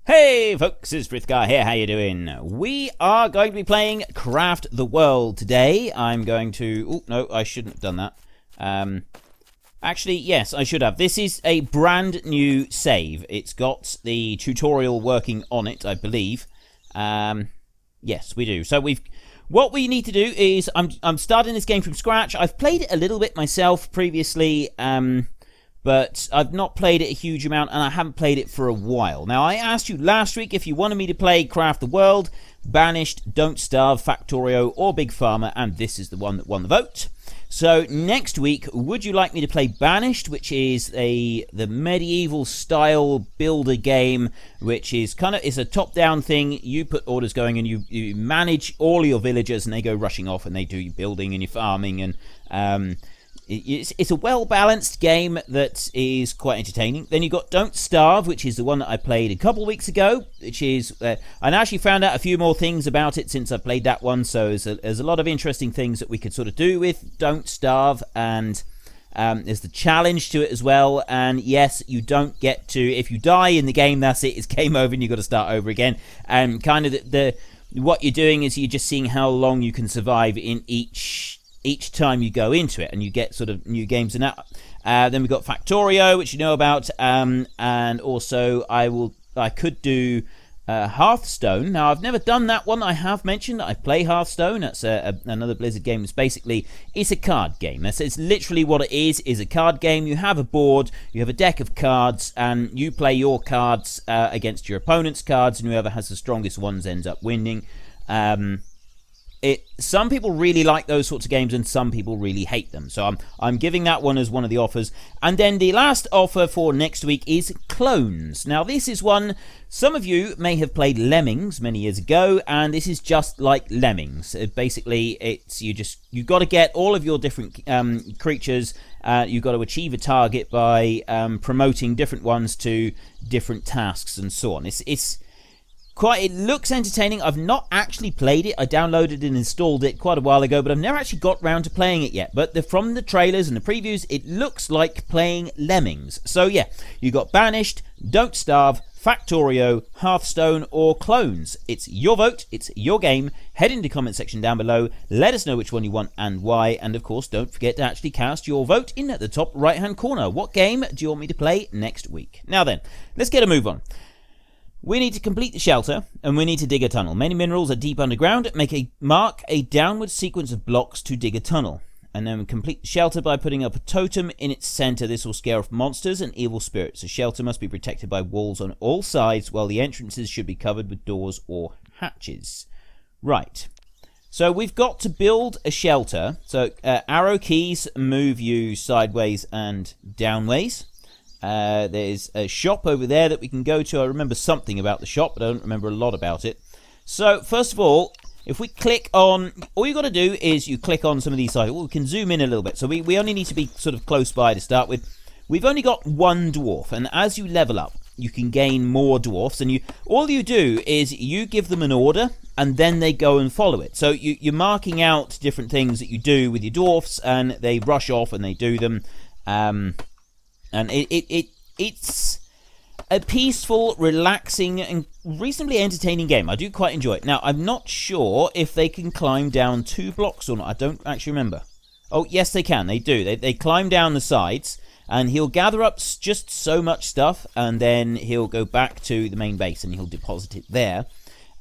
Hey folks, it's Frithgar here, how you doing? We are going to be playing Craft the World today. I'm going to... Oh, no, I shouldn't have done that. Actually, yes, I should have. This is a brand new save. It's got the tutorial working on it, I believe. Yes, we do. So what we need to do is... I'm starting this game from scratch. I've played it a little bit myself previously, but I've not played it a huge amount, and I haven't played it for a while. Now, I asked you last week if you wanted me to play Craft the World, Banished, Don't Starve, Factorio, or Big Farmer, and this is the one that won the vote. So, next week, would you like me to play Banished, which is the medieval-style builder game, which is is a top-down thing. You put orders going, and you manage all your villagers, and they go rushing off, and they do your building and your farming, and... It's a well-balanced game that is quite entertaining. Then you've got Don't Starve, which is the one that I played a couple of weeks ago, which is... I actually found out a few more things about it since I played that one, so there's a lot of interesting things that we could sort of do with Don't Starve, and there's the challenge to it as well, and yes, you don't get to... If you die in the game, that's it, it's game over and you've got to start over again, and kind of what you're doing is you're just seeing how long you can survive in each time you go into it, and you get sort of new games in that. Then we've got Factorio, which you know about, and also I could do Hearthstone. Now, I've never done that one. I have mentioned that I play Hearthstone. That's another Blizzard game. It's a card game. It's literally what it is a card game. You have a board, you have a deck of cards, and you play your cards against your opponent's cards, and whoever has the strongest ones ends up winning. Some people really like those sorts of games, and some people really hate them. So I'm giving that one as one of the offers. And then the last offer for next week is Clones. Now, this is one... Some of you may have played Lemmings many years ago, and this is just like Lemmings. Basically, it's you've got to get all of your different creatures. You've got to achieve a target by promoting different ones to different tasks and so on. It looks entertaining. I've not actually played it. I downloaded and installed it quite a while ago, but I've never actually got round to playing it yet. But from the trailers and the previews, it looks like playing Lemmings. So yeah, you got Banished, Don't Starve, Factorio, Hearthstone, or Clones. It's your vote. It's your game. Head into the comment section down below. Let us know which one you want and why. And of course, don't forget to actually cast your vote in at the top right-hand corner. What game do you want me to play next week? Now then, let's get a move on. We need to complete the shelter, and we need to dig a tunnel. Many minerals are deep underground. Mark a downward sequence of blocks to dig a tunnel. And then complete the shelter by putting up a totem in its center. This will scare off monsters and evil spirits. The shelter must be protected by walls on all sides, while the entrances should be covered with doors or hatches. Right. So we've got to build a shelter. So arrow keys move you sideways and downways. There's a shop over there that we can go to. I remember something about the shop, but I don't remember a lot about it. So, first of all, if we click on... All you've got to do is you click on some of these sides. We can zoom in a little bit. So we only need to be sort of close by to start with. We've only got one dwarf, and as you level up, you can gain more dwarfs. And all you do is you give them an order, and then they go and follow it. So you're marking out different things that you do with your dwarfs, and they rush off and they do them. And it's a peaceful, relaxing, and reasonably entertaining game. I do quite enjoy it. Now, I'm not sure if they can climb down 2 blocks or not. I don't actually remember. Oh, yes, they can. They do. They climb down the sides, and he'll gather up just so much stuff, and then he'll go back to the main base, and he'll deposit it there.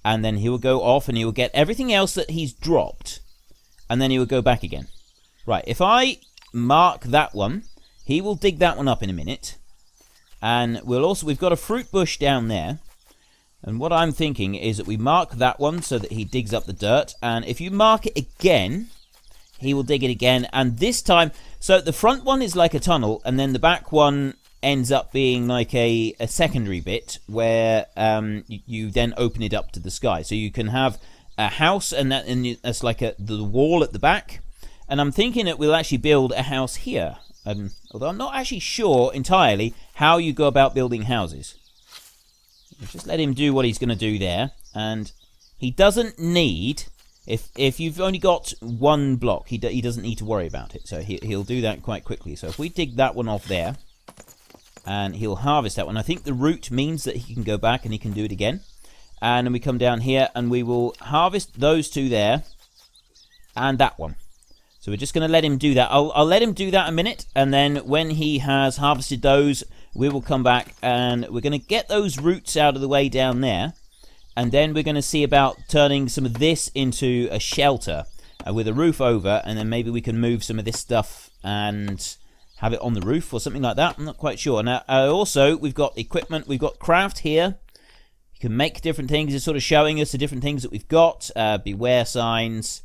And then he'll go off, and he'll get everything else that he's dropped, and then he will go back again. Right, if I mark that one... He will dig that one up in a minute. And we've got a fruit bush down there. And what I'm thinking is that we mark that one so that he digs up the dirt. And if you mark it again, he will dig it again. And this time, so the front one is like a tunnel, and then the back one ends up being like a secondary bit where you then open it up to the sky. So you can have a house, and that's like the wall at the back. And I'm thinking that we'll actually build a house here. Although I'm not actually sure entirely how you go about building houses. Just let him do what he's going to do there. And he doesn't need... If you've only got one block, he doesn't need to worry about it. So he'll do that quite quickly. So if we dig that one off there... And he'll harvest that one. I think the root means that he can go back and he can do it again. And then we come down here and we will harvest those two there. And that one. So we're just going to let him do that. I'll let him do that a minute. And then when he has harvested those, we will come back and we're going to get those roots out of the way down there. And then we're going to see about turning some of this into a shelter with a roof over. And then maybe we can move some of this stuff and have it on the roof or something like that. I'm not quite sure. Now, also, we've got equipment. We've got craft here. You can make different things. It's sort of showing us the different things that we've got. Beware signs.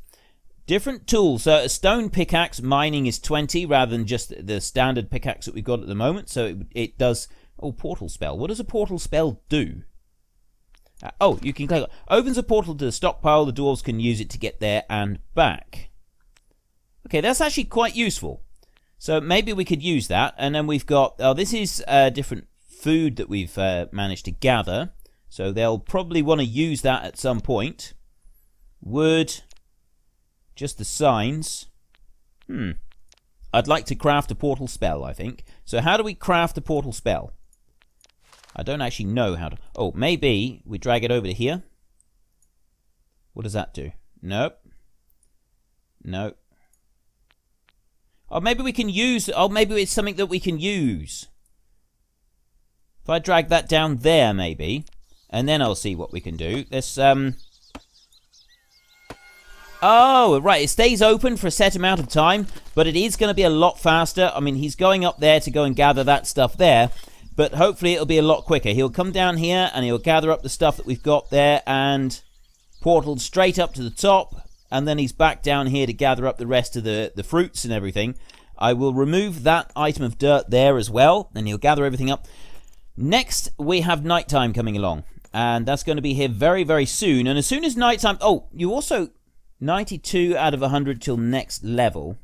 Different tools. So a stone pickaxe, mining is 20 rather than just the standard pickaxe that we've got at the moment. So it does... Oh, portal spell. What does a portal spell do? You can click... Opens a portal to the stockpile. The dwarves can use it to get there and back. Okay, that's actually quite useful. So maybe we could use that. And then we've got... Oh, this is different food that we've managed to gather. So they'll probably want to use that at some point. Wood... Just the signs. I'd like to craft a portal spell, I think. So how do we craft a portal spell? I don't actually know how to... Oh, maybe we drag it over to here. What does that do? Nope. No. Oh, maybe we can use... Oh, maybe it's something that we can use. If I drag that down there, maybe. And then I'll see what we can do. There's, Oh, right, it stays open for a set amount of time, but it is going to be a lot faster. I mean, he's going up there to go and gather that stuff there, but hopefully it'll be a lot quicker. He'll come down here and he'll gather up the stuff that we've got there and portal straight up to the top, and then he's back down here to gather up the rest of the fruits and everything. I will remove that item of dirt there as well, and he'll gather everything up. Next, we have nighttime coming along, and that's going to be here very, very soon. And as soon as nighttime... Oh, you also... 92 out of 100 till next level.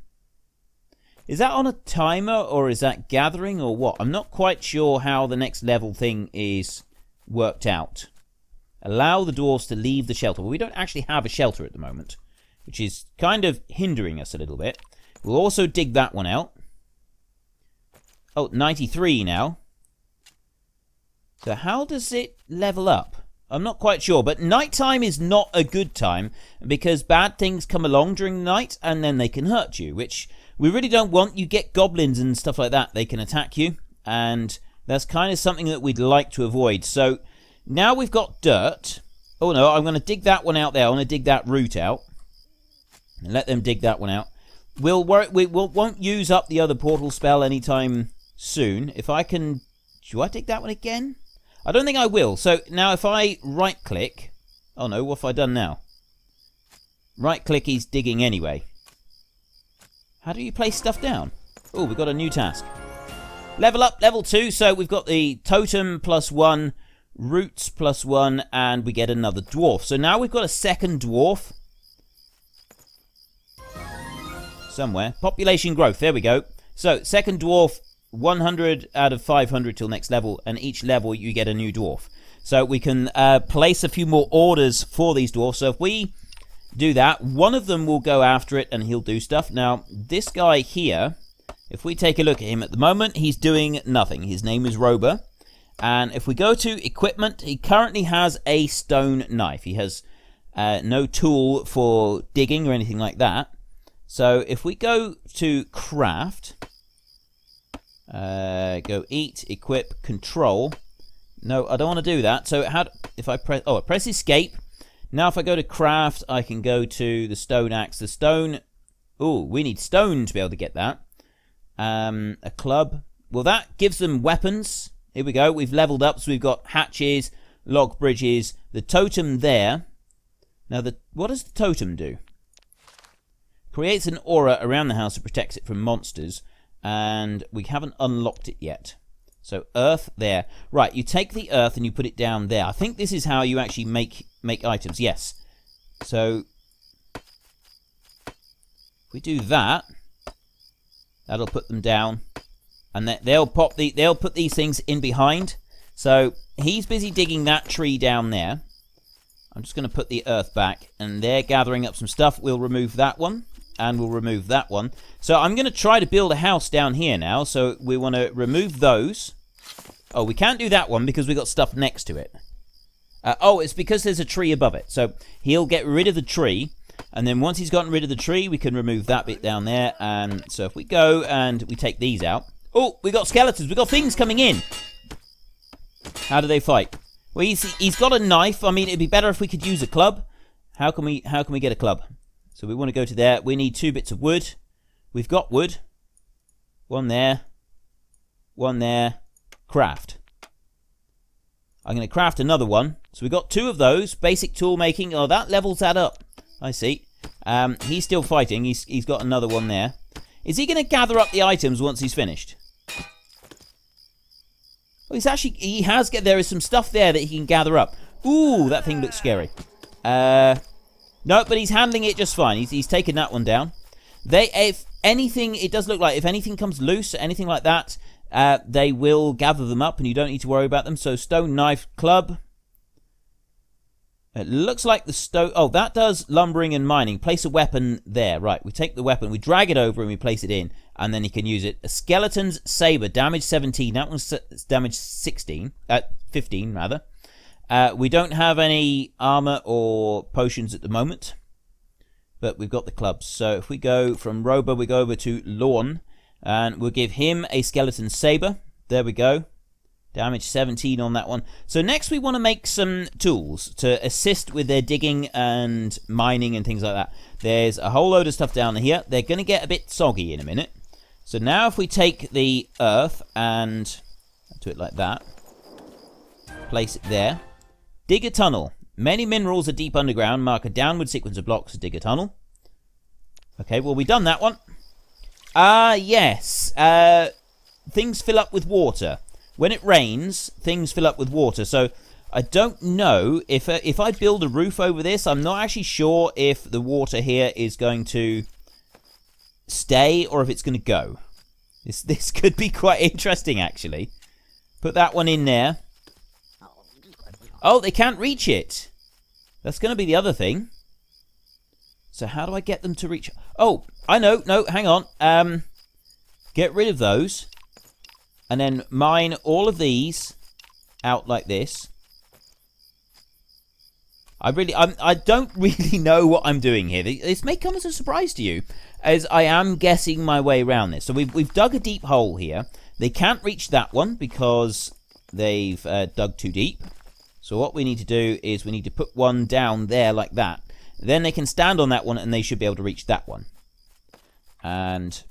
Is that on a timer or is that gathering or what? I'm not quite sure how the next level thing is worked out. Allow the dwarves to leave the shelter. Well, we don't actually have a shelter at the moment, which is kind of hindering us a little bit. We'll also dig that one out. Oh, 93 now. So how does it level up? I'm not quite sure, but nighttime is not a good time because bad things come along during the night and then they can hurt you, which we really don't want. You get goblins and stuff like that. They can attack you, and that's kind of something that we'd like to avoid. So now we've got dirt. Oh, no, I'm going to dig that one out there. I want to dig that root out and let them dig that one out. We won't use up the other portal spell anytime soon. If I can... Do I dig that one again? I don't think I will. So now if I right-click... Oh no, what have I done now? Right-click, he's digging anyway. How do you place stuff down? Oh, we've got a new task. Level up, level 2. So we've got the totem +1, roots +1, and we get another dwarf. So now we've got a second dwarf. Somewhere. Population growth, there we go. So, second dwarf... 100 out of 500 till next level, and each level you get a new dwarf. So we can place a few more orders for these dwarfs. So if we do that, one of them will go after it and he'll do stuff. Now, this guy here, if we take a look at him at the moment, he's doing nothing. His name is Rober. And if we go to equipment, he currently has a stone knife. He has no tool for digging or anything like that. So if we go to craft... go eat, equip, control. No, I don't want to do that. So if I press... Oh, I press escape. Now if I go to craft, I can go to the stone axe. The stone... Oh, we need stone to be able to get that. A club. Well, that gives them weapons. Here we go. We've leveled up. So we've got hatches, log bridges, the totem there. Now, what does the totem do? Creates an aura around the house that protects it from monsters. And we haven't unlocked it yet. So earth there. Right, you take the earth and you put it down there. I think this is how you actually make items. Yes. So if we do that, that'll put them down, and they'll put these things in behind. So he's busy digging that tree down there. I'm just going to put the earth back, and they're gathering up some stuff. We'll remove that one. And we'll remove that one. So I'm going to try to build a house down here now. So we want to remove those. Oh, we can't do that one because we got stuff next to it. Oh, it's because there's a tree above it. So he'll get rid of the tree. And then once he's gotten rid of the tree, we can remove that bit down there. And so if we go and we take these out. Oh, we got skeletons. We got things coming in. How do they fight? Well, he's got a knife. I mean, it'd be better if we could use a club. How can we get a club? So we want to go to there. We need 2 bits of wood. We've got wood. 1 there. 1 there. Craft. I'm going to craft another one. So we've got 2 of those. Basic tool making. Oh, that levels that up. I see. He's still fighting. He's got another one there. Is he going to gather up the items once he's finished? Well, there is some stuff there that he can gather up. Ooh, that thing looks scary. No, but he's handling it just fine. He's taken that one down. If anything, it does look like if anything comes loose, anything like that, they will gather them up and you don't need to worry about them. So stone, knife, club. It looks like the stone... Oh, that does lumbering and mining. Place a weapon there. Right, we take the weapon, we drag it over and we place it in. And then he can use it. A skeleton's saber, damage 17. That one's damage 16. 15, rather. We don't have any armor or potions at the moment. But we've got the clubs. So if we go from Robo, we go over to Lawn. And we'll give him a skeleton saber. There we go. Damage 17 on that one. So next we want to make some tools to assist with their digging and mining and things like that. There's a whole load of stuff down here. They're going to get a bit soggy in a minute. So now if we take the earth and do it like that. Place it there. Dig a tunnel. Many minerals are deep underground. Mark a downward sequence of blocks to dig a tunnel. Okay, well we've done that one. Yes. Things fill up with water. When it rains, things fill up with water. So I don't know if I build a roof over this, I'm not actually sure if the water here is going to stay or if it's going to go. This could be quite interesting, actually. Put that one in there. Oh, they can't reach it. That's going to be the other thing. So how do I get them to reach... Oh, I know. No, hang on. Get rid of those. And then mine all of these out like this. I don't really know what I'm doing here. This may come as a surprise to you, as I am guessing my way around this. So we've dug a deep hole here. They can't reach that one because they've dug too deep. So what we need to do is we need to put one down there like that. Then they can stand on that one and they should be able to reach that one. And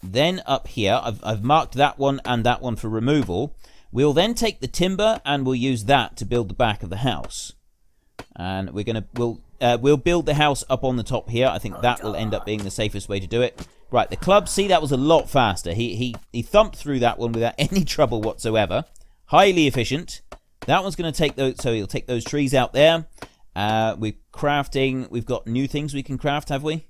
then up here, I've marked that one and that one for removal. We'll then take the timber and we'll use that to build the back of the house. And we'll build the house up on the top here. I think that will end up being the safest way to do it. Right, the club, see, that was a lot faster. He thumped through that one without any trouble whatsoever. Highly efficient. That one's going to take those, so he'll take those trees out there. We're crafting. We've got new things we can craft, have we?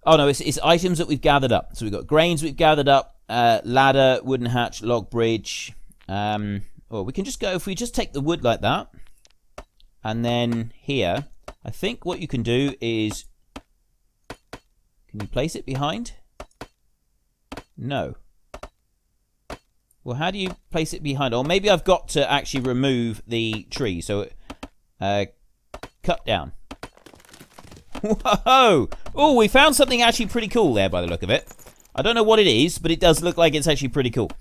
Oh no, it's items that we've gathered up. So we've got grains we've gathered up, ladder, wooden hatch, log bridge. Or we can just go, if we just take the wood like that, and then here, I think what you can do is, can you place it behind? No. Well, how do you place it behind? Or maybe I've got to actually remove the tree. So, cut down. Whoa! Oh, we found something actually pretty cool there by the look of it. I don't know what it is, but it does look like it's actually pretty cool.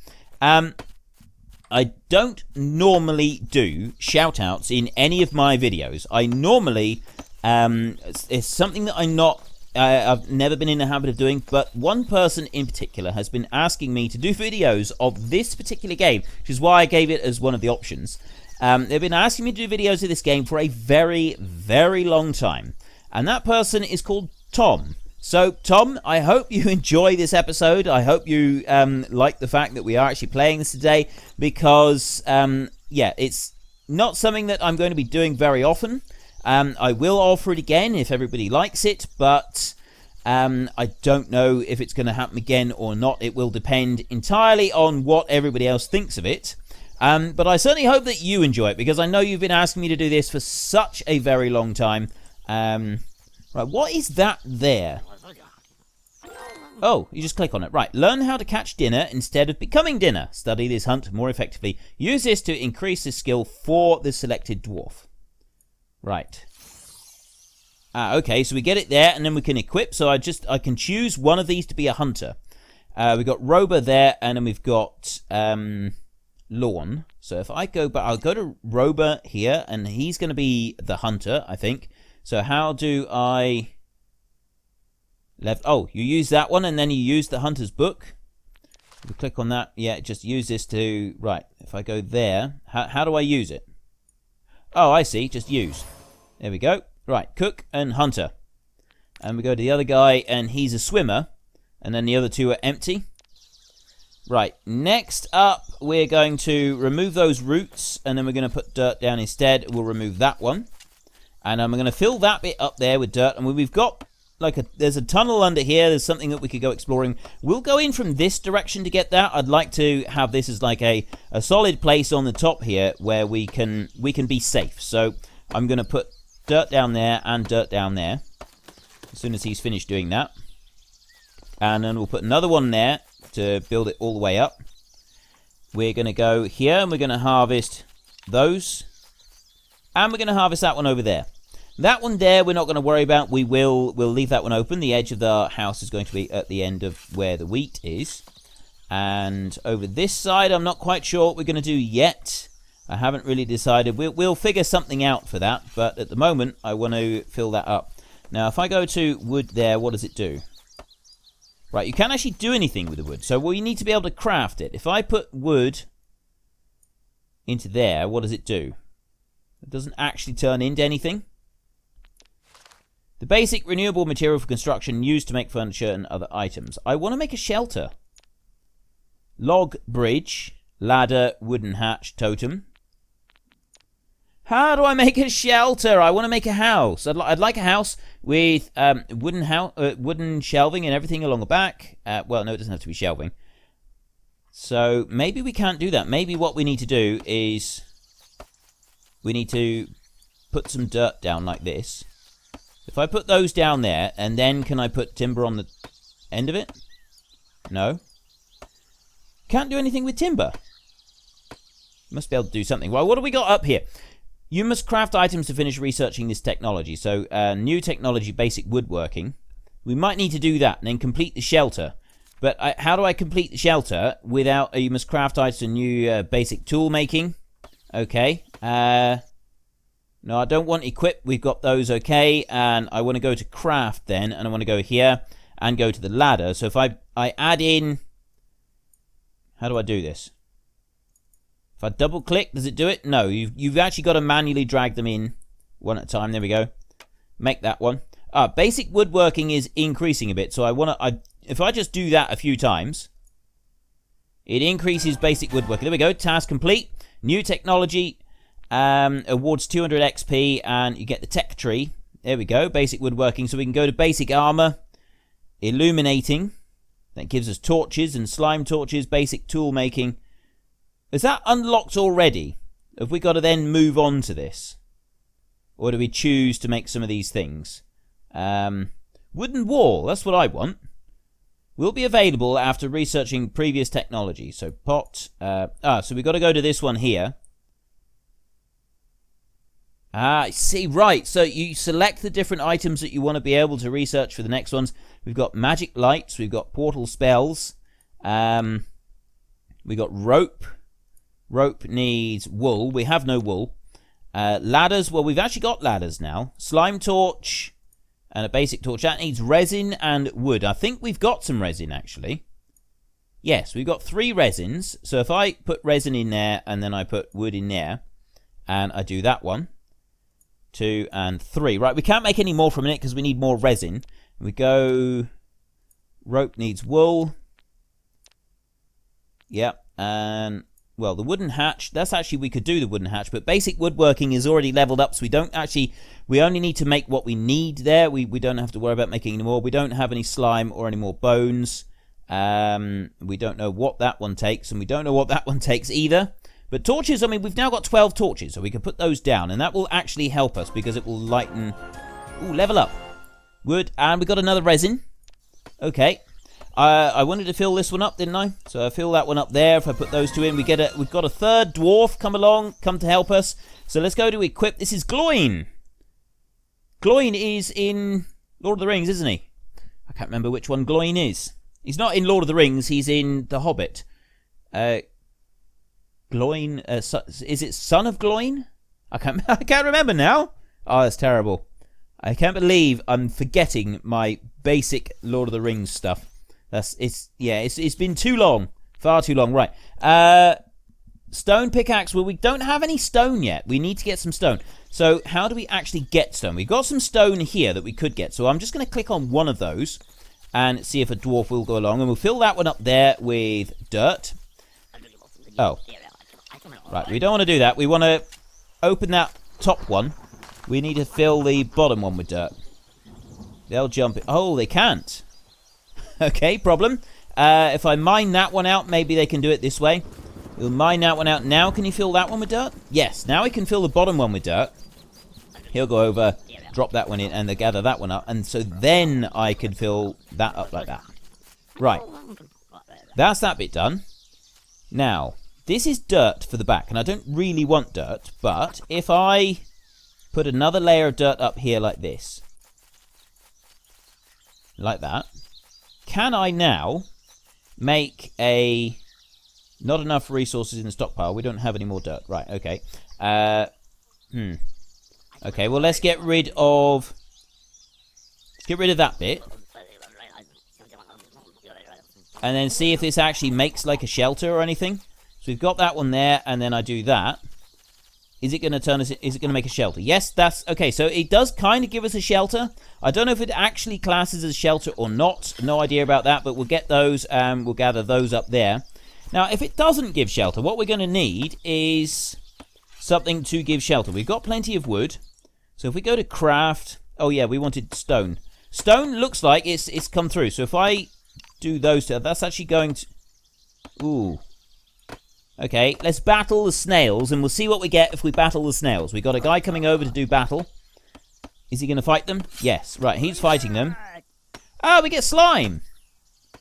I don't normally do shout-outs in any of my videos. I normally, it's something that I've never been in the habit of doing, but one person in particular has been asking me to do videos of this particular game, which is why I gave it as one of the options. They've been asking me to do videos of this game for a very, very long time. And that person is called Tom. So, Tom, I hope you enjoy this episode. I hope you like the fact that we are actually playing this today. Because, yeah, it's not something that I'm going to be doing very often. I will offer it again if everybody likes it. But I don't know if it's going to happen again or not. It will depend entirely on what everybody else thinks of it. But I certainly hope that you enjoy it. Because I know you've been asking me to do this for such a very long time. Right, what is that there? Oh, you just click on it. Right. Learn how to catch dinner instead of becoming dinner. Study this hunt more effectively. Use this to increase the skill for the selected dwarf. Right. Okay, so we get it there, and then we can equip. So I can choose one of these to be a hunter. We've got Rober there, and then we've got Lawn. So if I go, but I'll go to Rober here, and he's going to be the hunter, I think. So how do I... Oh, you use that one, and then you use the hunter's book. We click on that. Yeah, just use this to... Right, if I go there, how do I use it? Oh, I see, just use. There we go. Right, cook and hunter. And we go to the other guy, and he's a swimmer. And then the other two are empty. Right, next up, we're going to remove those roots. And then we're going to put dirt down instead. We'll remove that one. And I'm going to fill that bit up there with dirt. And we've got, there's a tunnel under here. There's something that we could go exploring. We'll go in from this direction to get that. I'd like to have this as like a solid place on the top here where we can be safe. So I'm going to put dirt down there and dirt down there as soon as he's finished doing that. And then we'll put another one there to build it all the way up. We're going to go here and we're going to harvest those. And we're going to harvest that one over there. That one there we're not going to worry about. We'll leave that one open. The edge of the house is going to be at the end of where the wheat is. And over this side I'm not quite sure what we're going to do yet. I haven't really decided. We'll figure something out for that, but at the moment I want to fill that up. Now if I go to wood there, what does it do? Right, you can't actually do anything with the wood, so you need to be able to craft it. If I put wood into there, what does it do? It doesn't actually turn into anything. The basic renewable material for construction used to make furniture and other items. I want to make a shelter. Log bridge, ladder, wooden hatch, totem. How do I make a shelter? I want to make a house. I'd like a house with wooden shelving and everything along the back. Well, no, it doesn't have to be shelving. So maybe we can't do that. Maybe what we need to do is we need to put some dirt down like this. If I put those down there, and then can I put timber on the end of it? No. Can't do anything with timber. Must be able to do something. Well, what do we got up here? You must craft items to finish researching this technology. So, new technology, basic woodworking. We might need to do that and then complete the shelter. But how do I complete the shelter without... you must craft items to new basic tool making. Okay. No, I don't want equip. We've got those okay. And I want to go to craft then. And I want to go here and go to the ladder. So if I add in... How do I do this? If I double click, does it do it? No, you've actually got to manually drag them in one at a time. There we go. Make that one. Basic woodworking is increasing a bit, so if I just do that a few times, it increases basic woodworking. There we go. Task complete. New technology awards 200 XP, and you get the tech tree. There we go. Basic woodworking. So we can go to basic armor, illuminating. That gives us torches and slime torches. Basic tool making. Is that unlocked already? Have we got to then move on to this? Or do we choose to make some of these things? Wooden wall, that's what I want. Will be available after researching previous technology. So pot. So we've got to go to this one here. I see, right. So you select the different items that you want to be able to research for the next ones. We've got magic lights. We've got portal spells. We've got rope. Rope needs wool. We have no wool. Ladders. Well, we've actually got ladders now. Slime torch and a basic torch. That needs resin and wood. I think we've got some resin, actually. Yes, we've got 3 resins. So if I put resin in there and then I put wood in there and I do that one. 2 and 3. Right, we can't make any more from it because we need more resin. We go... Rope needs wool. Yep, and... Well, the wooden hatch, that's actually, we could do the wooden hatch, but basic woodworking is already leveled up, so we don't actually, we only need to make what we need there. We don't have to worry about making any more. We don't have any slime or any more bones. We don't know what that one takes, and we don't know what that one takes either. But torches, I mean, we've now got 12 torches, so we can put those down, and that will actually help us, because it will lighten... Ooh, level up. Wood, and we got another resin. Okay. I wanted to fill this one up, didn't I? So I fill that one up there. If I put those two in, we've got a third dwarf come to help us. So let's go to equip. This is Gloin. Gloin is in Lord of the Rings, isn't he? I can't remember which one Gloin is. He's not in Lord of the Rings. He's in The Hobbit. Gloin. Is it Son of Gloin? I can't remember now. Oh, that's terrible. I can't believe I'm forgetting my basic Lord of the Rings stuff. It's been too long. Far too long. Right. Stone pickaxe. Well, we don't have any stone yet. We need to get some stone. So how do we actually get stone? We've got some stone here that we could get. So I'm just going to click on one of those and see if a dwarf will go along. And we'll fill that one up there with dirt. Oh. Right, we don't want to do that. We want to open that top one. We need to fill the bottom one with dirt. They'll jump it. Oh, they can't. Okay, problem. If I mine that one out, maybe they can do it this way. We'll mine that one out now. Can you fill that one with dirt? Yes, now we can fill the bottom one with dirt. He'll go over, drop that one in, and they'll gather that one up. And so then I can fill that up like that. Right. That's that bit done. Now, this is dirt for the back, and I don't really want dirt, but if I put another layer of dirt up here like this, like that, can I now make a... Not enough resources in the stockpile. We don't have any more dirt. Right, okay. Okay, well, let's get rid of... Let's get rid of that bit. And then see if this actually makes, like, a shelter or anything. So we've got that one there, and then I do that. Is it going to turn us... Is it going to make a shelter? Yes, that's... Okay, so it does kind of give us a shelter. I don't know if it actually classes as shelter or not. No idea about that, but we'll get those, and we'll gather those up there. Now, if it doesn't give shelter, what we're going to need is something to give shelter. We've got plenty of wood. So if we go to craft... Oh, yeah, we wanted stone. Stone looks like it's come through. So if I do those two, that's actually going to... Ooh. Okay, let's battle the snails, and we'll see what we get if we battle the snails. We've got a guy coming over to do battle. Is he going to fight them? Yes. Right, he's fighting them. Oh, we get slime.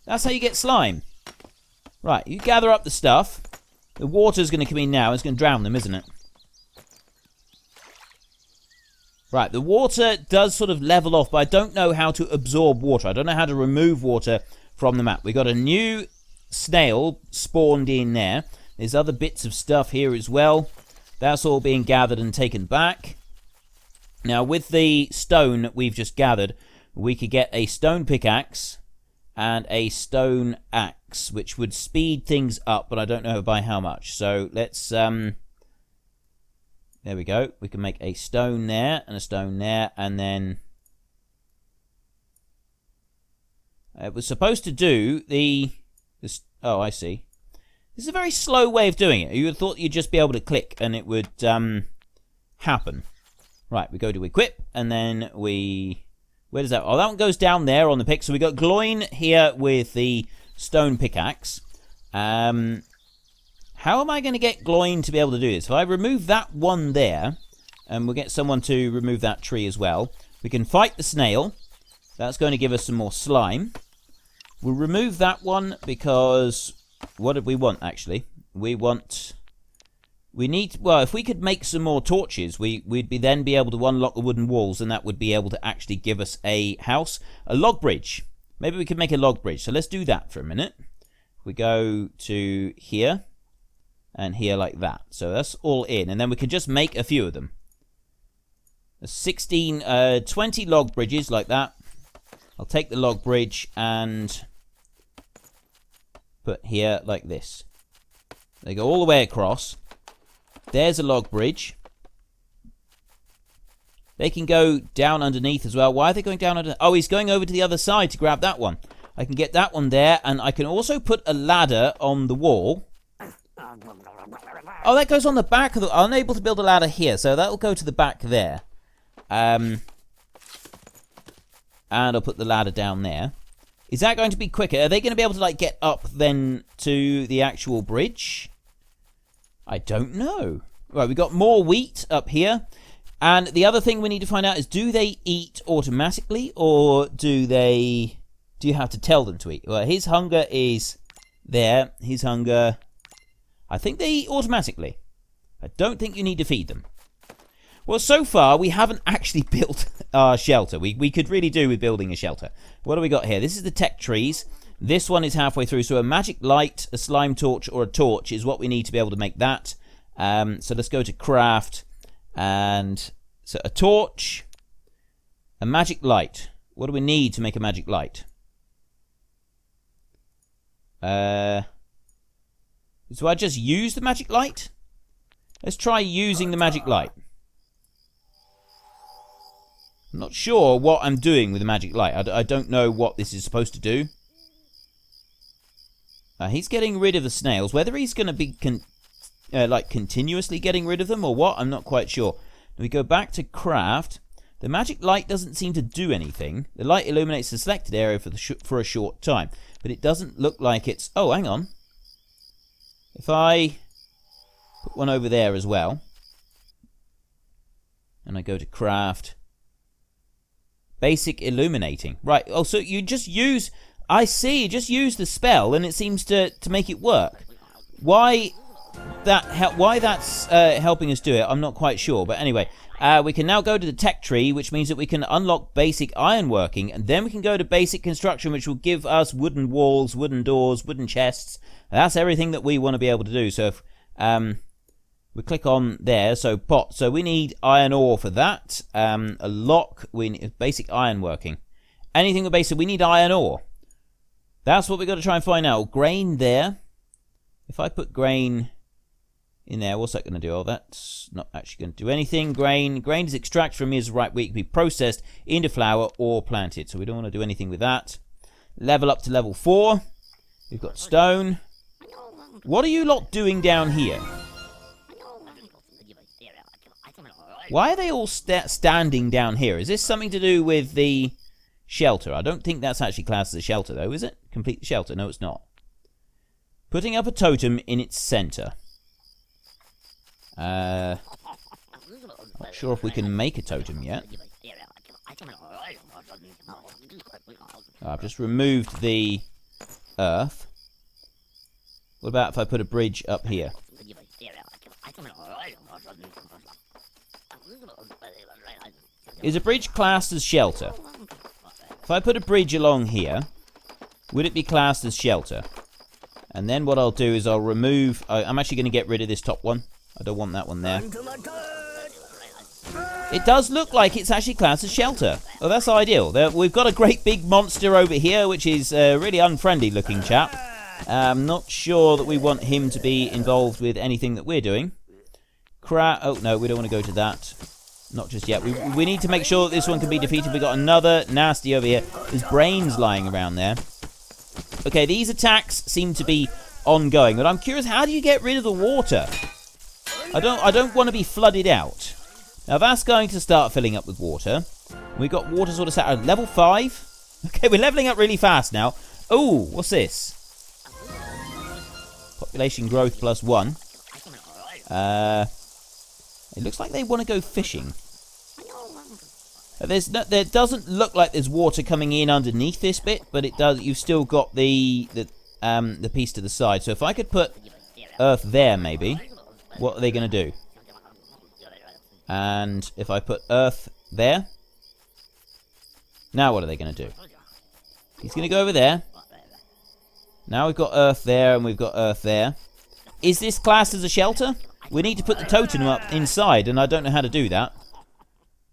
That's how you get slime. Right, you gather up the stuff. The water's going to come in now. It's going to drown them, isn't it? Right, the water does sort of level off, but I don't know how to absorb water. I don't know how to remove water from the map. We got a new snail spawned in there. There's other bits of stuff here as well. That's all being gathered and taken back. Now, with the stone that we've just gathered, we could get a stone pickaxe and a stone axe, which would speed things up, but I don't know by how much. So let's, there we go. We can make a stone there, and a stone there, and then... It was supposed to do this. Oh, I see. This is a very slow way of doing it. You would have thought you'd just be able to click, and it would happen. Right, we go to equip, and then we... Where does that... Oh, that one goes down there on the pick. So we got Gloin here with the stone pickaxe. How am I going to get Gloin to be able to do this? If I remove that one there, and we'll get someone to remove that tree as well, we can fight the snail. That's going to give us some more slime. We'll remove that one because... What did we want, actually? We need... Well, if we could make some more torches, we'd then be able to unlock the wooden walls, and that would be able to actually give us a house. A log bridge. Maybe we could make a log bridge. So let's do that for a minute. We go to here, and here like that. So that's all in, and then we can just make a few of them. 20 log bridges like that. I'll take the log bridge and put here like this. They go all the way across. There's a log bridge. They can go down underneath as well. Why are they going down underneath? Oh, he's going over to the other side to grab that one. I can get that one there, and I can also put a ladder on the wall. Oh, that goes on the back of the... I'm unable to build a ladder here, so that'll go to the back there. And I'll put the ladder down there. Is that going to be quicker? Are they going to be able to, like, get up then to the actual bridge? I don't know. Right, we've got more wheat up here. And the other thing we need to find out is, do they eat automatically, or do they do you have to tell them to eat? Well, his hunger is there. His hunger... I think they eat automatically. I don't think you need to feed them. Well, so far, we haven't actually built our shelter. We could really do with building a shelter. What do we got here? This is the tech trees. This one is halfway through. So a magic light, a slime torch, or a torch is what we need to be able to make that. So let's go to craft. And so a torch, a magic light. What do we need to make a magic light? So I just use the magic light? Let's try using the magic light. I'm not sure what I'm doing with the magic light. I don't know what this is supposed to do. He's getting rid of the snails. Whether he's going to be like continuously getting rid of them or what, I'm not quite sure. We go back to craft. The magic light doesn't seem to do anything. The light illuminates the selected area for a short time. But it doesn't look like it's... Oh, hang on. If I put one over there as well, and I go to craft, basic illuminating. Right, oh, so you just use... I see, you just use the spell and it seems to make it work. Why that's helping us do it, I'm not quite sure. But anyway, we can now go to the tech tree, which means that we can unlock basic ironworking, and then we can go to basic construction, which will give us wooden walls, wooden doors, wooden chests. That's everything that we want to be able to do. So if we click on there, so pot. So we need iron ore for that. A lock, we need basic ironworking. Anything with basic, we need iron ore. That's what we've got to try and find out. Grain there. If I put grain in there, what's that going to do? Oh, that's not actually going to do anything. Grain is extracted from his right wheat, can be processed into flour or planted. So we don't want to do anything with that. Level up to level 4. We've got stone. What are you lot doing down here? Why are they all standing down here? Is this something to do with the shelter? I don't think that's actually classed as a shelter, though, is it? Complete the shelter. No, it's not. Putting up a totem in its center. Not sure if we can make a totem yet. I've just removed the earth. What about if I put a bridge up here? Is a bridge classed as shelter? If I put a bridge along here, would it be classed as shelter? And then what I'll do is I'll remove... I'm actually going to get rid of this top one. I don't want that one there. It does look like it's actually classed as shelter. Oh, that's ideal. We've got a great big monster over here, which is a really unfriendly looking chap. I'm not sure that we want him to be involved with anything that we're doing. Oh, no, we don't want to go to that. Not just yet. We need to make sure that this one can be defeated. We've got another nasty over here. There's brains lying around there. Okay, these attacks seem to be ongoing, but I'm curious, how do you get rid of the water? I don't want to be flooded out. Now that's going to start filling up with water. We've got water sort of set at level 5. Okay, we're leveling up really fast now. Oh, what's this? Population growth +1. It looks like they want to go fishing. There doesn't look like there's water coming in underneath this bit, but it does. You've still got the piece to the side. So if I could put earth there, maybe, what are they going to do? And if I put earth there, now what are they going to do? He's going to go over there. Now we've got earth there and we've got earth there. Is this classed as a shelter? We need to put the totem up inside, and I don't know how to do that.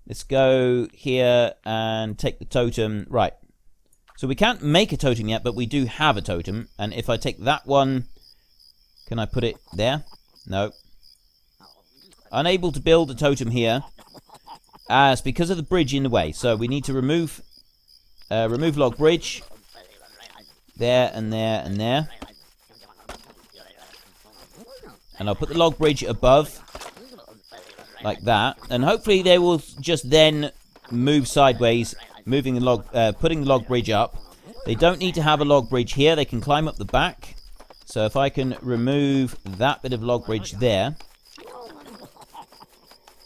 Let's go here and take the totem. Right. So we can't make a totem yet, but we do have a totem. And if I take that one, can I put it there? No. Unable to build a totem here. It's because of the bridge in the way. So we need to remove log bridge. There and there and there. And I'll put the log bridge above. Like that. And hopefully they will just then move sideways. Putting the log bridge up. They don't need to have a log bridge here. They can climb up the back. So if I can remove that bit of log bridge there.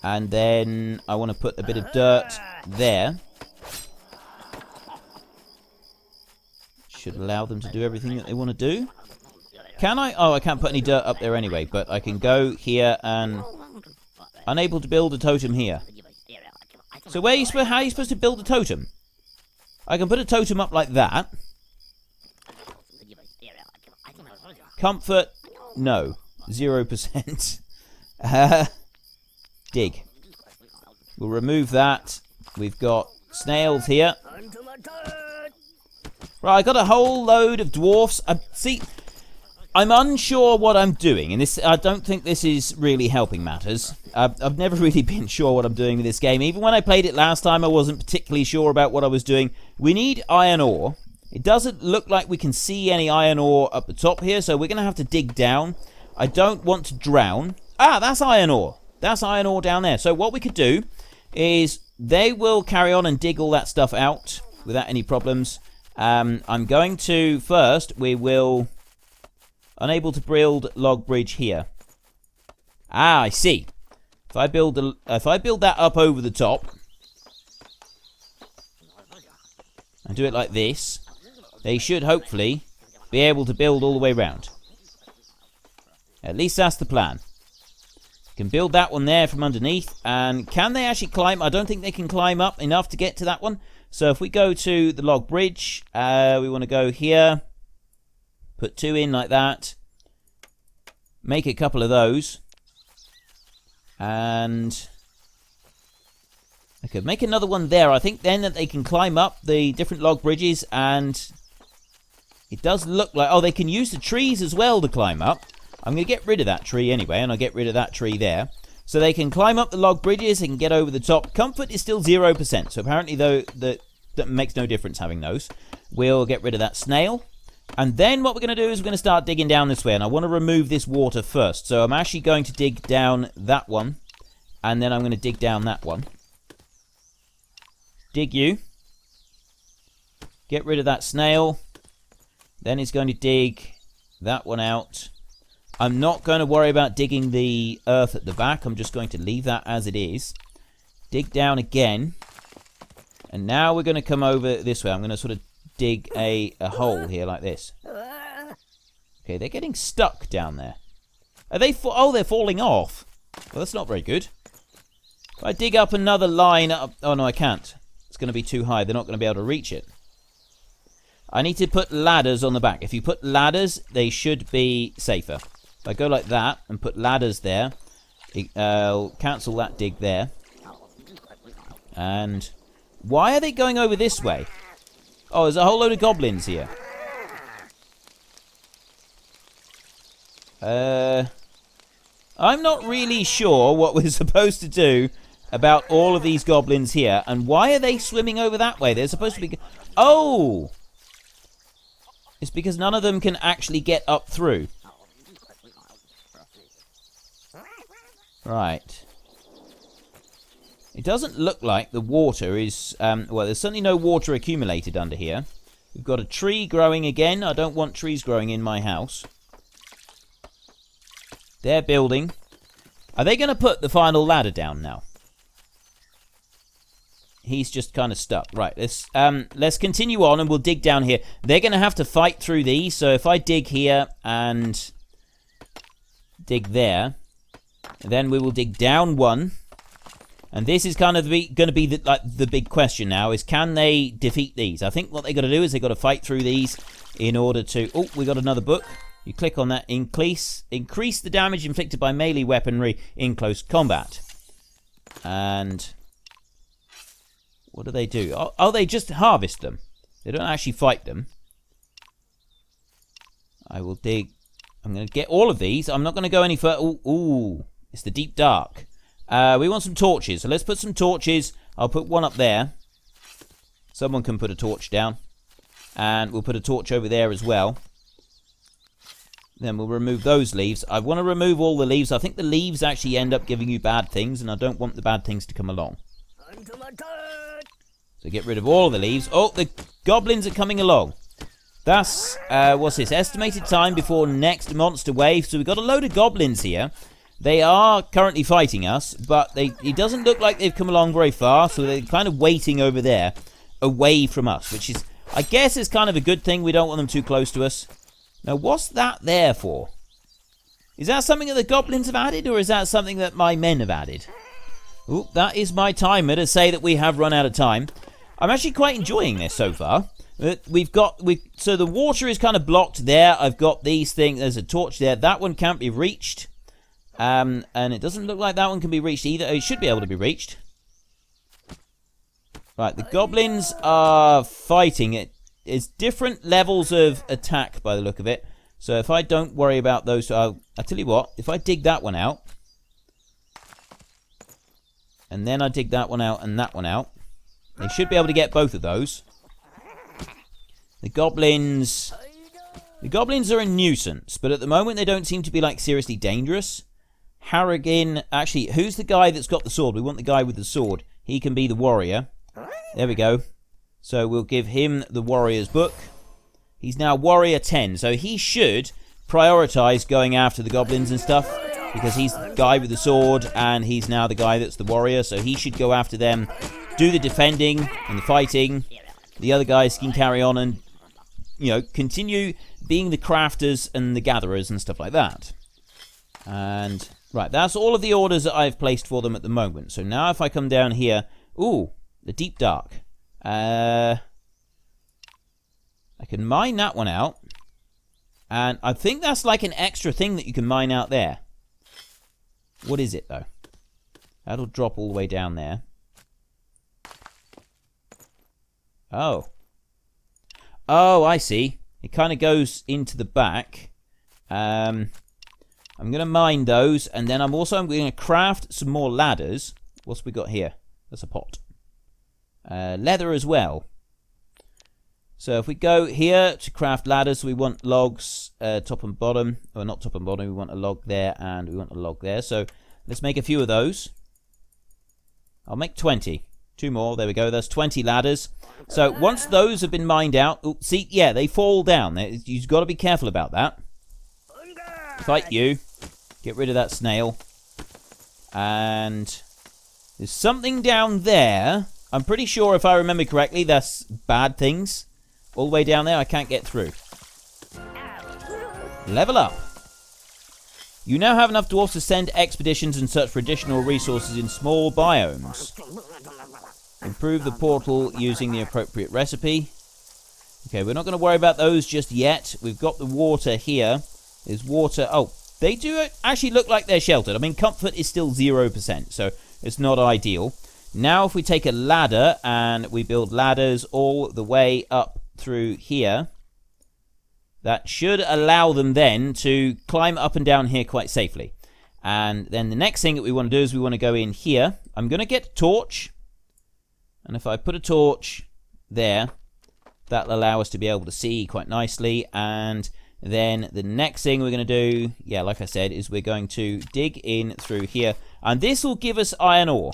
And then I want to put a bit of dirt there. Should allow them to do everything that they want to do. Can I? Oh, I can't put any dirt up there anyway, but I can go here and... Unable to build a totem here. So how are you supposed to build a totem? I can put a totem up like that. Comfort, no. 0%. Dig. We'll remove that. We've got snails here. Right, I got a whole load of dwarfs. See, I'm unsure what I'm doing, and this I don't think this is really helping matters. I've never really been sure what I'm doing with this game. Even when I played it last time, I wasn't particularly sure about what I was doing. We need iron ore. It doesn't look like we can see any iron ore up the top here, so we're going to have to dig down. I don't want to drown. Ah, that's iron ore. That's iron ore down there. So what we could do is they will carry on and dig all that stuff out without any problems. I'm going to, first, we will... Unable to build log bridge here. Ah, I see. If I build that up over the top and do it like this, they should hopefully be able to build all the way around. At least that's the plan. You can build that one there from underneath. And can they actually climb? I don't think they can climb up enough to get to that one. So if we go to the log bridge, we want to go here. Put 2 in like that. Make a couple of those. And I could make another one there. I think then that they can climb up the different log bridges, and it does look like... Oh, they can use the trees as well to climb up. I'm going to get rid of that tree anyway, and I'll get rid of that tree there. So they can climb up the log bridges, they can get over the top. Comfort is still 0%, so apparently though that makes no difference having those. We'll get rid of that snail. And then what we're going to do is we're going to start digging down this way. And I want to remove this water first. So I'm actually going to dig down that one. And then I'm going to dig down that one. Dig you. Get rid of that snail. Then it's going to dig that one out. I'm not going to worry about digging the earth at the back. I'm just going to leave that as it is. Dig down again. And now we're going to come over this way. I'm going to sort of dig a hole here like this. Okay, they're getting stuck down there. Are they... Oh, they're falling off. Well, that's not very good. If I dig up another line up... Oh, no, I can't. It's going to be too high. They're not going to be able to reach it. I need to put ladders on the back. If you put ladders, they should be safer. If I go like that and put ladders there, I'll cancel that dig there. And why are they going over this way? Oh, there's a whole load of goblins here. I'm not really sure what we're supposed to do about all of these goblins here. And why are they swimming over that way? They're supposed to be... Oh! It's because none of them can actually get up through. Right. It doesn't look like the water is... well, there's certainly no water accumulated under here. We've got a tree growing again. I don't want trees growing in my house. They're building. Are they going to put the final ladder down now? He's just kind of stuck. Right, let's continue on and we'll dig down here. They're going to have to fight through these. So if I dig here and dig there, then we will dig down one. And this is kind of going to be the big question now, is can they defeat these? I think what they got to do is they got to fight through these in order to... Oh, we got another book. You click on that. Increase the damage inflicted by melee weaponry in close combat. And what do they do? Oh, they just harvest them. They don't actually fight them. I will dig... I'm going to get all of these. I'm not going to go any further. Ooh, it's the deep dark. We want some torches, so let's put some torches. I'll put one up there. Someone can put a torch down. And we'll put a torch over there as well. Then we'll remove those leaves. I want to remove all the leaves. I think the leaves actually end up giving you bad things, and I don't want the bad things to come along. So get rid of all the leaves. Oh, the goblins are coming along. That's, what's this? Estimated time before next monster wave. So we've got a load of goblins here. They are currently fighting us, but it doesn't look like they've come along very far, so they're kind of waiting over there, away from us, which is... I guess it's kind of a good thing. We don't want them too close to us. Now, what's that there for? Is that something that the goblins have added, or is that something that my men have added? Ooh, that is my timer to say that we have run out of time. I'm actually quite enjoying this so far. So the water is kind of blocked there. I've got these things. There's a torch there. That one can't be reached. And it doesn't look like that one can be reached either. It should be able to be reached. Right, the goblins are fighting. It's different levels of attack by the look of it. So if I don't worry about those, I'll tell you what. If I dig that one out, and then I dig that one out and that one out, they should be able to get both of those. The goblins are a nuisance, but at the moment they don't seem to be like seriously dangerous. Harrigan, actually, who's the guy that's got the sword? We want the guy with the sword. He can be the warrior. There we go. So we'll give him the warrior's book. He's now warrior 10, so he should prioritize going after the goblins and stuff, because he's the guy with the sword and he's now the guy that's the warrior, so he should go after them, do the defending and the fighting. The other guys can carry on and, you know, continue being the crafters and the gatherers and stuff like that. And right, that's all of the orders that I've placed for them at the moment. So now if I come down here, ooh, the deep dark. I can mine that one out. And I think that's like an extra thing that you can mine out there. What is it, though? That'll drop all the way down there. Oh. Oh, I see. It kind of goes into the back. I'm going to mine those. And then I'm going to craft some more ladders. What's we got here? That's a pot. Leather as well. So if we go here to craft ladders, we want logs top and bottom. Or not top and bottom, we want a log there and we want a log there. So let's make a few of those. I'll make 20. 2 more, there we go. That's 20 ladders. So once those have been mined out, ooh, see, yeah, they fall down. You've got to be careful about that. Fight you. Get rid of that snail. And there's something down there. I'm pretty sure, if I remember correctly, that's bad things. All the way down there, I can't get through. Level up. You now have enough dwarfs to send expeditions and search for additional resources in small biomes. Improve the portal using the appropriate recipe. Okay, we're not going to worry about those just yet. We've got the water here. There's water. Oh, they do actually look like they're sheltered. I mean, comfort is still 0%, so it's not ideal. Now, if we take a ladder and we build ladders all the way up through here, that should allow them then to climb up and down here quite safely. And then the next thing that we want to do is we want to go in here. I'm going to get a torch. And if I put a torch there, that'll allow us to be able to see quite nicely. And then the next thing we're going to do, yeah, like I said, is we're going to dig in through here. And this will give us iron ore.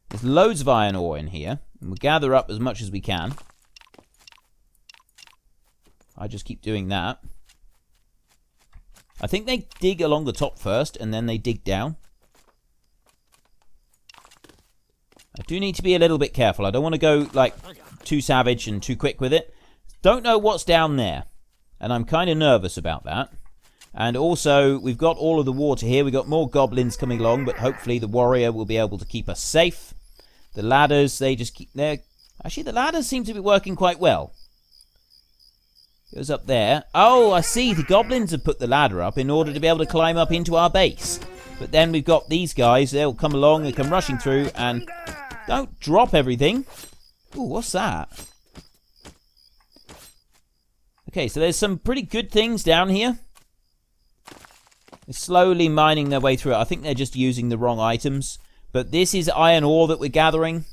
There's loads of iron ore in here. And we'll gather up as much as we can. I just keep doing that. I think they dig along the top first, and then they dig down. I do need to be a little bit careful. I don't want to go, like, too savage and too quick with it. Don't know what's down there. And I'm kind of nervous about that. And also, we've got all of the water here. We've got more goblins coming along, but hopefully the warrior will be able to keep us safe. The ladders, they just keep... Actually, the ladders seem to be working quite well. Goes up there. Oh, I see. The goblins have put the ladder up in order to be able to climb up into our base. But then we've got these guys. They'll come along. They come rushing through. And don't drop everything. Ooh, what's that? Okay, so there's some pretty good things down here. They're slowly mining their way through it. I think they're just using the wrong items. But this is iron ore that we're gathering.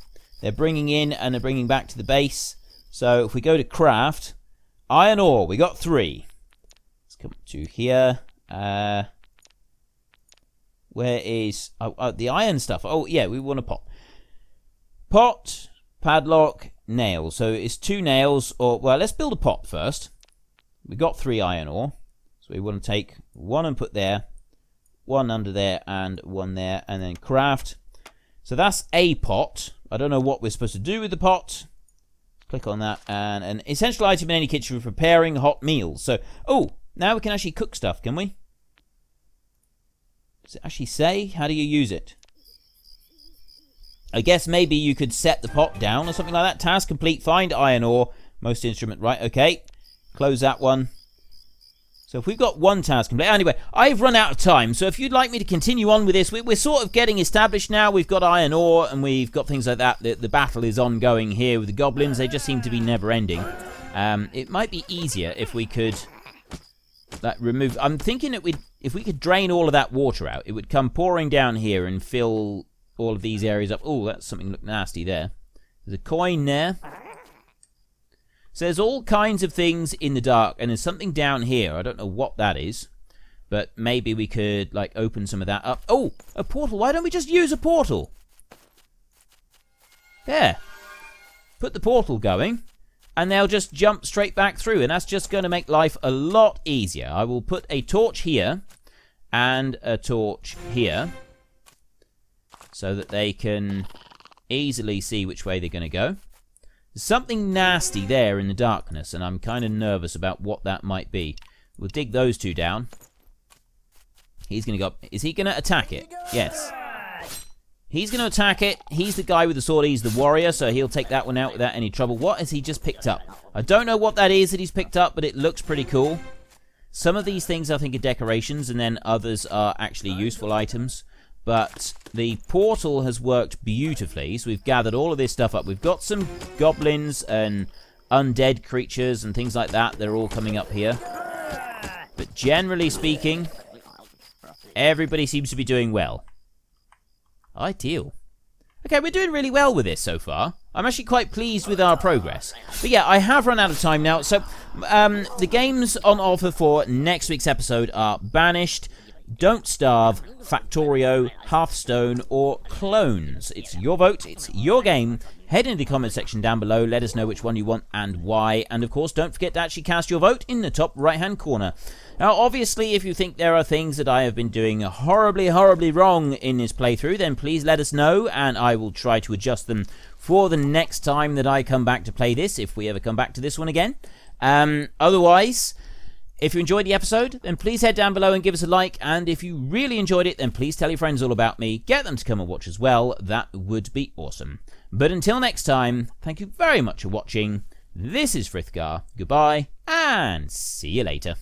They're bringing in and they're bringing back to the base. So if we go to craft... Iron ore, we got 3. Let's come to here. Where is... Oh, the iron stuff. Oh, yeah, we want a pot. Pot, padlock, nail. So it's 2 nails. Or well, let's build a pot first. We got 3 iron ore. So we want to take 1 and put there. 1 under there and 1 there. And then craft. So that's a pot. I don't know what we're supposed to do with the pot. Click on that, and an essential item in any kitchen for preparing hot meals. So, oh, now we can actually cook stuff, can we? Does it actually say? How do you use it? I guess maybe you could set the pot down or something like that. Task complete, find iron ore, most instrument, right, okay. Close that one. So if we've got one task complete... Anyway, I've run out of time, so if you'd like me to continue on with this, we're sort of getting established now. We've got iron ore, and we've got things like that. The battle is ongoing here with the goblins. They just seem to be never-ending. It might be easier if we could... remove... I'm thinking that if we could drain all of that water out, it would come pouring down here and fill all of these areas up. Oh, that's something look nasty there. There's a coin there. So there's all kinds of things in the dark, and there's something down here. I don't know what that is, but maybe we could, like, open some of that up. Oh, a portal. Why don't we just use a portal? There. Put the portal going, and they'll just jump straight back through, and that's just going to make life a lot easier. I will put a torch here and a torch here so that they can easily see which way they're going to go. There's something nasty there in the darkness, and I'm kind of nervous about what that might be. We'll dig those two down. He's going to go... Is he going to attack it? Yes. He's going to attack it. He's the guy with the sword. He's the warrior, so he'll take that one out without any trouble. What has he just picked up? I don't know what that is that he's picked up, but it looks pretty cool. Some of these things I think are decorations, and then others are actually useful items. But the portal has worked beautifully, so we've gathered all of this stuff up. We've got some goblins and undead creatures and things like that. They're all coming up here. But generally speaking, everybody seems to be doing well. Ideal. Okay, we're doing really well with this so far. I'm actually quite pleased with our progress. But yeah, I have run out of time now. So the games on offer for next week's episode are Banished, Don't Starve, Factorio, Hearthstone, or Clones. It's your vote, it's your game. Head into the comment section down below, let us know which one you want and why. And of course, don't forget to actually cast your vote in the top right-hand corner. Now, obviously, if you think there are things that I have been doing horribly, horribly wrong in this playthrough, then please let us know, and I will try to adjust them for the next time that I come back to play this, if we ever come back to this one again. Otherwise... if you enjoyed the episode, then please head down below and give us a like. And if you really enjoyed it, then please tell your friends all about me. Get them to come and watch as well. That would be awesome. But until next time, thank you very much for watching. This is Frithgar. Goodbye, and see you later.